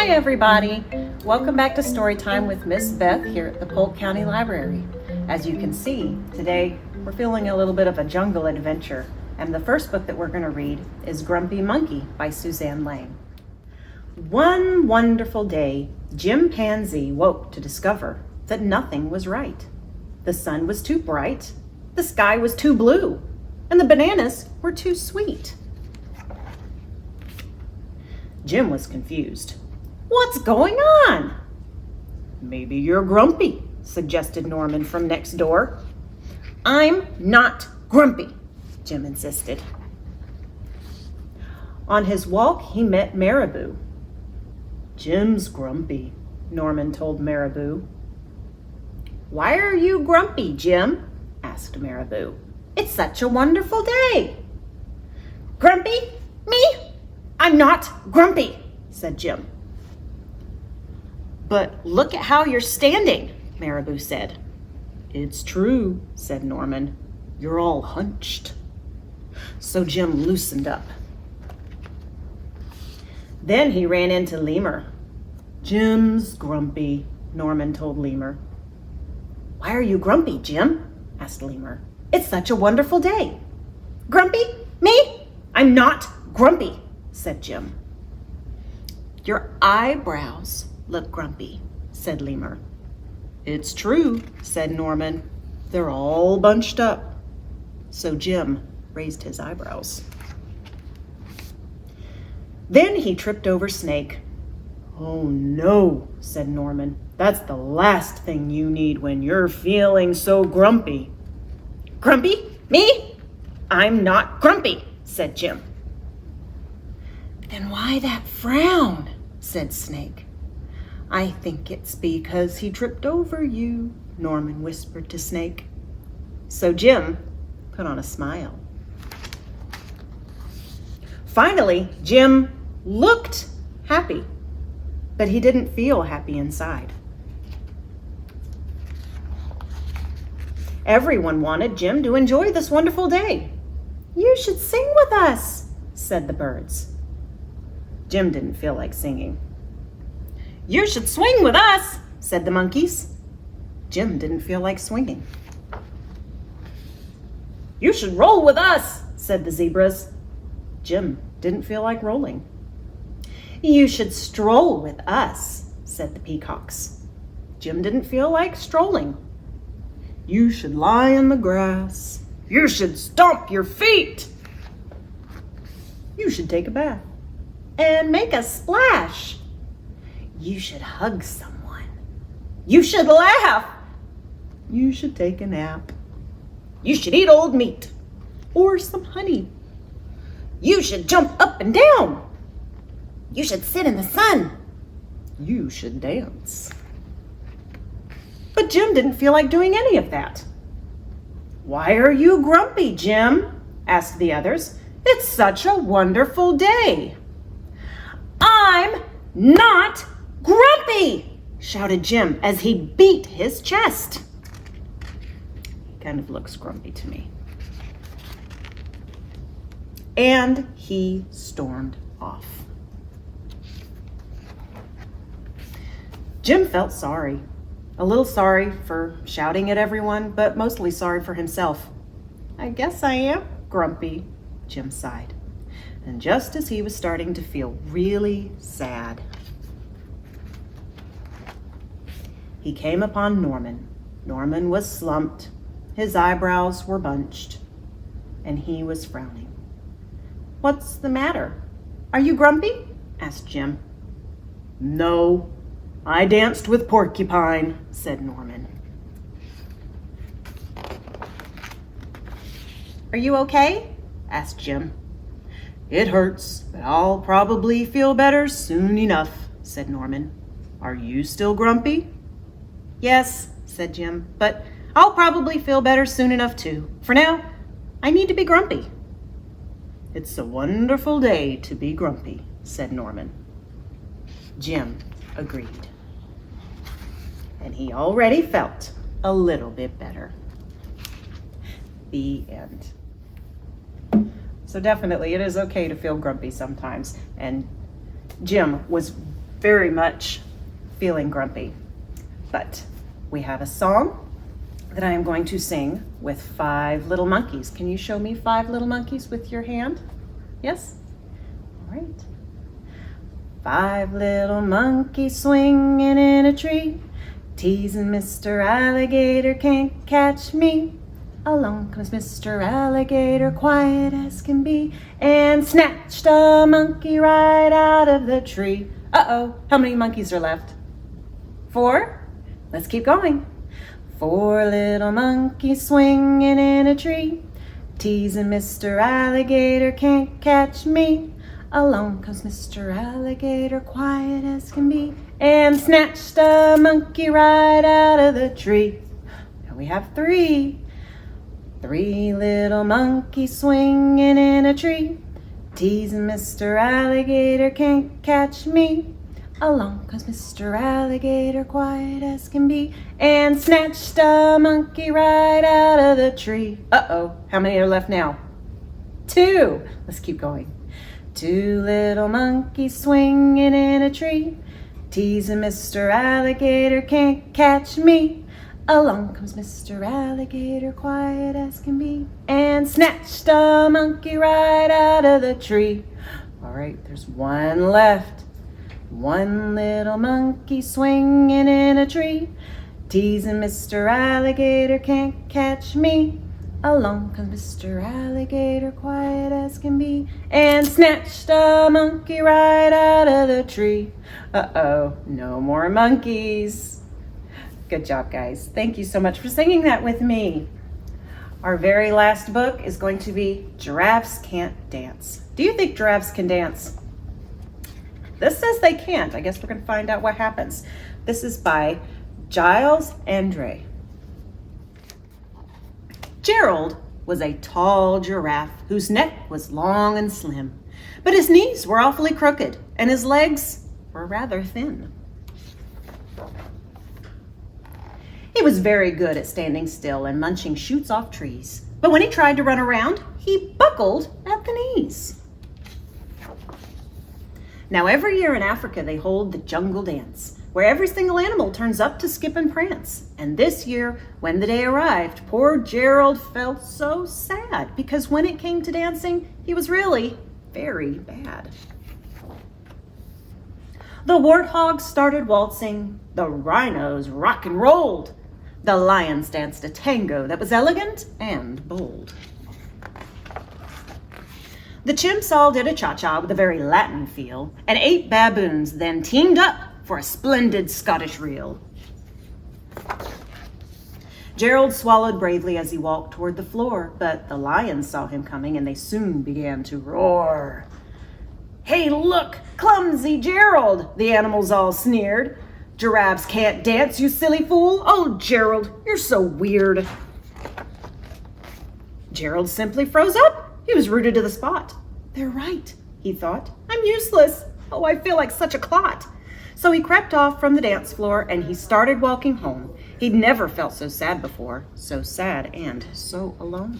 Hi everybody! Welcome back to Storytime with Miss Beth here at the Polk County Library. As you can see, today we're feeling a little bit of a jungle adventure, and the first book that we're going to read is Grumpy Monkey by Suzanne Lang. One wonderful day, Jim Pansy woke to discover that nothing was right. The sun was too bright, the sky was too blue, and the bananas were too sweet. Jim was confused. What's going on? Maybe you're grumpy, suggested Norman from next door. I'm not grumpy, Jim insisted. On his walk, he met Marabou. Jim's grumpy, Norman told Marabou. Why are you grumpy, Jim? Asked Marabou. It's such a wonderful day. Grumpy? Me? I'm not grumpy, said Jim. But look at how you're standing, Marabou said. It's true, said Norman. You're all hunched. So Jim loosened up. Then he ran into Lemur. Jim's grumpy, Norman told Lemur. Why are you grumpy, Jim? Asked Lemur. It's such a wonderful day. Grumpy? Me? I'm not grumpy, said Jim. Your eyebrows look grumpy, said Lemur. It's true, said Norman. They're all bunched up. So Jim raised his eyebrows. Then he tripped over Snake. Oh no, said Norman. That's the last thing you need when you're feeling so grumpy. Grumpy? Me? I'm not grumpy, said Jim. Then why that frown? Said Snake. I think it's because he tripped over you, Norman whispered to Snake. So Jim put on a smile. Finally, Jim looked happy, but he didn't feel happy inside. Everyone wanted Jim to enjoy this wonderful day. You should sing with us, said the birds. Jim didn't feel like singing. You should swing with us, said the monkeys. Jim didn't feel like swinging. You should roll with us, said the zebras. Jim didn't feel like rolling. You should stroll with us, said the peacocks. Jim didn't feel like strolling. You should lie in the grass. You should stomp your feet. You should take a bath and make a splash. You should hug someone. You should laugh. You should take a nap. You should eat old meat or some honey. You should jump up and down. You should sit in the sun. You should dance. But Jim didn't feel like doing any of that. Why are you grumpy, Jim? Asked the others. It's such a wonderful day. I'm not grumpy, shouted Jim as he beat his chest. He kind of looks grumpy to me. And he stormed off. Jim felt sorry. A little sorry for shouting at everyone, but mostly sorry for himself. I guess I am grumpy, Jim sighed. And just as he was starting to feel really sad, he came upon Norman. Norman was slumped, his eyebrows were bunched, and he was frowning. What's the matter? Are you grumpy? Asked Jim. No, I danced with Porcupine, said Norman. Are you okay? Asked Jim. It hurts, but I'll probably feel better soon enough, said Norman. Are you still grumpy? Yes, said Jim, but I'll probably feel better soon enough too. For now, I need to be grumpy. It's a wonderful day to be grumpy, said Norman. Jim agreed. And he already felt a little bit better. The end. So definitely it is okay to feel grumpy sometimes. And Jim was very much feeling grumpy. But we have a song that I am going to sing with 5 little monkeys. Can you show me 5 little monkeys with your hand? Yes? All right. 5 little monkeys swinging in a tree, teasing Mr. Alligator can't catch me. Along comes Mr. Alligator, quiet as can be, and snatched a monkey right out of the tree. Uh-oh, how many monkeys are left? 4? Let's keep going. 4 little monkeys swinging in a tree, teasing Mr. Alligator can't catch me. Along comes Mr. Alligator, quiet as can be, and snatched a monkey right out of the tree. Now we have 3. 3 little monkeys swinging in a tree, teasing Mr. Alligator can't catch me. Along comes Mr. Alligator, quiet as can be, and snatched a monkey right out of the tree. Uh-oh, how many are left now? 2. Let's keep going. 2 little monkeys swinging in a tree, teasing Mr. Alligator can't catch me. Along comes Mr. Alligator, quiet as can be, and snatched a monkey right out of the tree. All right, there's 1 left. 1 little monkey swinging in a tree, teasing Mr. Alligator can't catch me. Along comes Mr. Alligator, quiet as can be, and snatched a monkey right out of the tree. Uh-oh, no more monkeys. Good job, guys. Thank you so much for singing that with me. Our very last book is going to be Giraffes Can't Dance. Do you think giraffes can dance? This says they can't. I guess we're going to find out what happens. This is by Giles Andreae. Gerald was a tall giraffe whose neck was long and slim, but his knees were awfully crooked and his legs were rather thin. He was very good at standing still and munching shoots off trees, but when he tried to run around, he buckled at the knees. Now every year in Africa they hold the jungle dance, where every single animal turns up to skip and prance. And this year, when the day arrived, poor Gerald felt so sad because when it came to dancing, he was really very bad. The warthogs started waltzing, the rhinos rock and rolled, the lions danced a tango that was elegant and bold. The chimps all did a cha-cha with a very Latin feel, and 8 baboons then teamed up for a splendid Scottish reel. Gerald swallowed bravely as he walked toward the floor, but the lions saw him coming and they soon began to roar. "Hey, look, clumsy Gerald," the animals all sneered. "Giraffes can't dance, you silly fool. Oh, Gerald, you're so weird." Gerald simply froze up. He was rooted to the spot. "They're right," he thought. "I'm useless. Oh, I feel like such a clot." So he crept off from the dance floor and he started walking home. He'd never felt so sad before, so sad and so alone.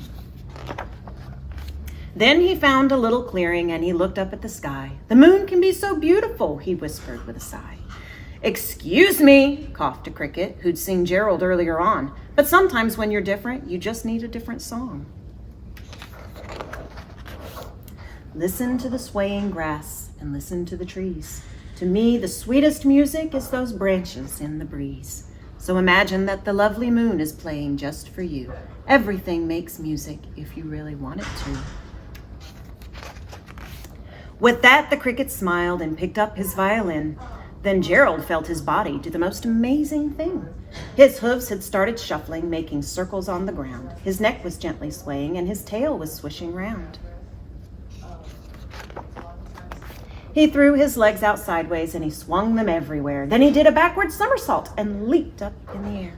Then he found a little clearing and he looked up at the sky. "The moon can be so beautiful," he whispered with a sigh. "Excuse me," coughed a cricket who'd seen Gerald earlier on. But sometimes when you're different, you just need a different song. Listen to the swaying grass and listen to the trees. To me, the sweetest music is those branches in the breeze. So imagine that the lovely moon is playing just for you. Everything makes music if you really want it to. With that, the cricket smiled and picked up his violin. Then Gerald felt his body do the most amazing thing. His hooves had started shuffling, making circles on the ground. His neck was gently swaying and his tail was swishing round. He threw his legs out sideways and he swung them everywhere. Then he did a backward somersault and leaped up in the air.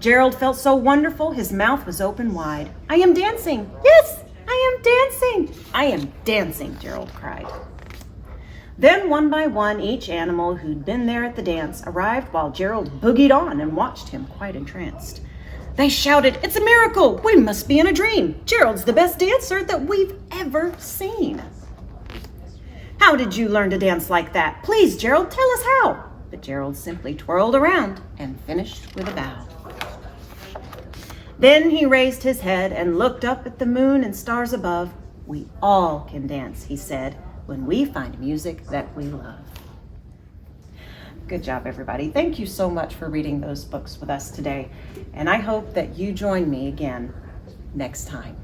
Gerald felt so wonderful, his mouth was open wide. "I am dancing! Yes, I am dancing! I am dancing!" Gerald cried. Then one by one, each animal who'd been there at the dance arrived while Gerald boogied on and watched him quite entranced. They shouted, "It's a miracle! We must be in a dream! Gerald's the best dancer that we've ever seen!" How did you learn to dance like that? Please, Gerald, tell us how. But Gerald simply twirled around and finished with a bow. Then he raised his head and looked up at the moon and stars above. We all can dance, he said, when we find music that we love. Good job, everybody. Thank you so much for reading those books with us today. And I hope that you join me again next time.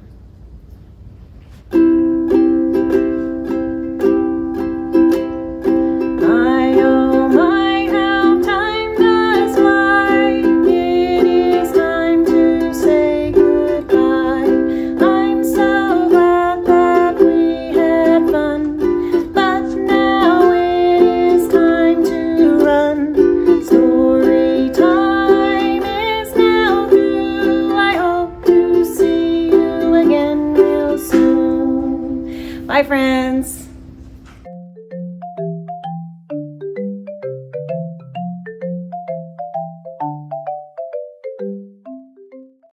Bye, friends.